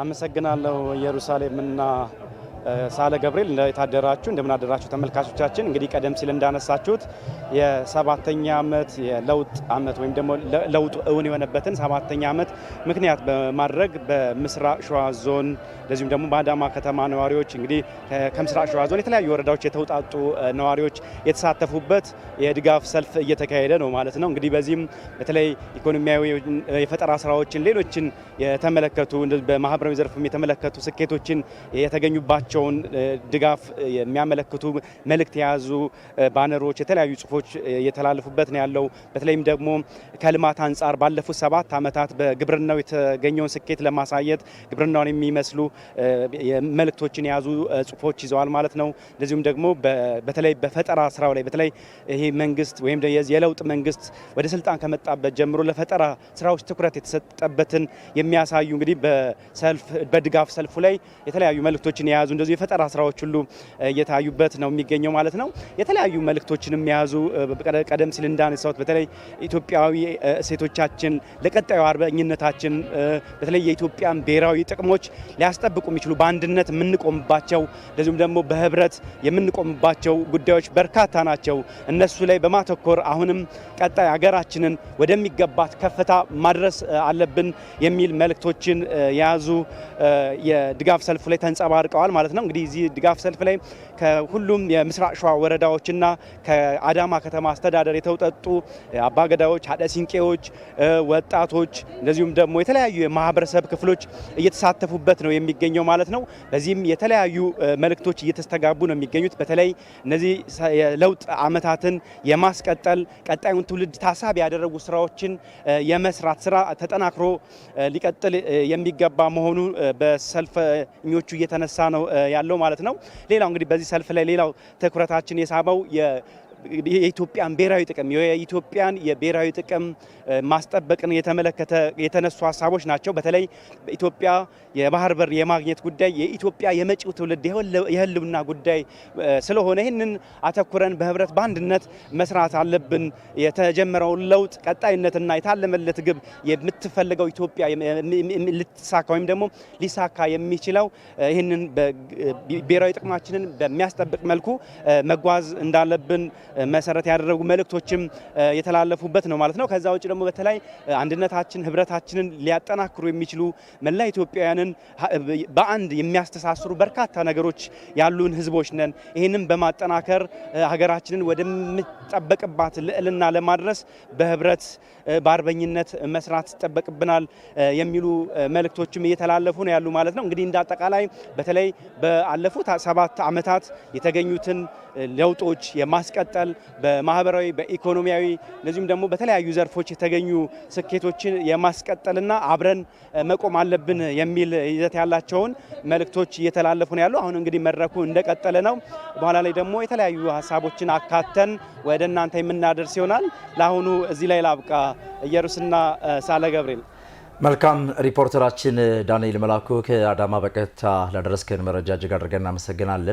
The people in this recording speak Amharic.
አመሰግናለሁ ኢየሩሳሌምና ሳለ ገብርኤል እንደታደራችሁ እንደምናደራችሁ ተመልካቾቻችን። እንግዲህ ቀደም ሲል እንዳነሳችሁት የ7ኛ ዓመት የለውጥ ዓመት ወይም ደግሞ ለውጡ እውን የሆነበትን 7ኛ ዓመት ምክንያት በማድረግ በምስራቅ ሸዋ ዞን እንደዚሁም ደግሞ በአዳማ ከተማ ነዋሪዎች እንግዲህ ከምስራቅ ሸዋ ዞን የተለያዩ ወረዳዎች የተውጣጡ ነዋሪዎች የተሳተፉበት የድጋፍ ሰልፍ እየተካሄደ ነው ማለት ነው። እንግዲህ በዚህም በተለይ ኢኮኖሚያዊ የፈጠራ ስራዎችን ሌሎችን የተመለከቱ በማህበራዊ ዘርፍም የተመለከቱ ስኬቶችን የተገኙባቸው ድጋፍ የሚያመለክቱ መልእክት የያዙ ባነሮች የተለያዩ ጽሁፎች እየተላለፉበት ነው ያለው። በተለይም ደግሞ ከልማት አንጻር ባለፉት 7 ዓመታት በግብርናው የተገኘውን ስኬት ለማሳየት ግብርናውን የሚመስሉ መልእክቶችን የያዙ ጽሁፎች ይዘዋል ማለት ነው። እንደዚሁም ደግሞ በተለይ በፈጠራ ስራው ላይ በተለይ ይሄ መንግስት ወይም የለውጥ መንግስት ወደ ስልጣን ከመጣበት ጀምሮ ለፈጠራ ስራዎች ትኩረት የተሰጠበትን የሚያሳዩ እንግዲህ በድጋፍ ሰልፉ ላይ የተለያዩ መልእክቶችን የያዙ እንደዚህ የፈጠራ ስራዎች ሁሉ እየታዩበት ነው የሚገኘው ማለት ነው። የተለያዩ መልእክቶችንም የያዙ ቀደም ሲል እንዳነሳሁት በተለይ ኢትዮጵያዊ እሴቶቻችን ለቀጣዩ አርበኝነታችን በተለይ የኢትዮጵያን ብሔራዊ ጥቅሞች ሊያስጠብቁ የሚችሉ በአንድነት የምንቆምባቸው እንደዚሁም ደግሞ በህብረት የምንቆምባቸው ጉዳዮች በርካታ ናቸው። እነሱ ላይ በማተኮር አሁንም ቀጣይ ሀገራችንን ወደሚገባት ከፍታ ማድረስ አለብን የሚል መልእክቶችን የያዙ የድጋፍ ሰልፉ ላይ ተንጸባርቀዋል ማለት ነው። እንግዲህ እዚህ ድጋፍ ሰልፍ ላይ ከሁሉም የምስራቅ ሸዋ ወረዳዎችና ከአዳማ ከተማ አስተዳደር የተውጣጡ አባገዳዎች፣ ሀደ ሲንቄዎች፣ ወጣቶች እንደዚሁም ደግሞ የተለያዩ የማህበረሰብ ክፍሎች እየተሳተፉበት ነው የሚገኘው ማለት ነው። በዚህም የተለያዩ መልእክቶች እየተስተጋቡ ነው የሚገኙት። በተለይ እነዚህ የለውጥ ዓመታትን የማስቀጠል ቀጣዩን ትውልድ ታሳቢ ያደረጉ ስራዎችን የመስራት ስራ ተጠናክሮ ሊቀጥል የሚገባ መሆኑ በሰልፈኞቹ እየተነሳ ነው ያለው ማለት ነው። ሌላው እንግዲህ በዚህ ሰልፍ ላይ ሌላው ትኩረታችን የሳበው የኢትዮጵያን ብሔራዊ ጥቅም የኢትዮጵያን የብሔራዊ ጥቅም ማስጠበቅን የተመለከተ የተነሱ ሀሳቦች ናቸው። በተለይ ኢትዮጵያ የባህር በር የማግኘት ጉዳይ የኢትዮጵያ የመጪው ትውልድ የህልውና ጉዳይ ስለሆነ ይህንን አተኩረን በህብረት በአንድነት መስራት አለብን። የተጀመረውን ለውጥ ቀጣይነትና የታለመለት ግብ የምትፈልገው ኢትዮጵያ ልትሳካ ወይም ደግሞ ሊሳካ የሚችለው ይህንን ብሔራዊ ጥቅማችንን በሚያስጠብቅ መልኩ መጓዝ እንዳለብን መሰረት ያደረጉ መልእክቶችም የተላለፉበት ነው ማለት ነው። ከዛ ውጭ ደግሞ በተለይ አንድነታችን ህብረታችንን ሊያጠናክሩ የሚችሉ መላ ኢትዮጵያውያንን በአንድ የሚያስተሳስሩ በርካታ ነገሮች ያሉን ህዝቦች ነን። ይህንን በማጠናከር ሀገራችንን ወደምትጠበቅባት ልዕልና ለማድረስ በህብረት በአርበኝነት መስራት ይጠበቅብናል የሚሉ መልእክቶችም እየተላለፉ ነው ያሉ ማለት ነው። እንግዲህ እንዳጠቃላይ በተለይ ባለፉት 7 ዓመታት የተገኙትን ለውጦች የማስቀጠል በማህበራዊ በኢኮኖሚያዊ እንደዚሁም ደግሞ በተለያዩ ዘርፎች የተገኙ ስኬቶችን የማስቀጠልና አብረን መቆም አለብን የሚል ይዘት ያላቸውን መልእክቶች እየተላለፉ ነው ያሉ። አሁን እንግዲህ መድረኩ እንደቀጠለ ነው። በኋላ ላይ ደግሞ የተለያዩ ሀሳቦችን አካተን ወደ እናንተ የምናደርስ ይሆናል። ለአሁኑ እዚህ ላይ ላብቃ። ኢየሩስና ሳለ ገብርኤል። መልካም ሪፖርተራችን ዳንኤል መላኩ ከአዳማ በቀጥታ ላደረስከን መረጃ እጅግ አድርገን እናመሰግናለን።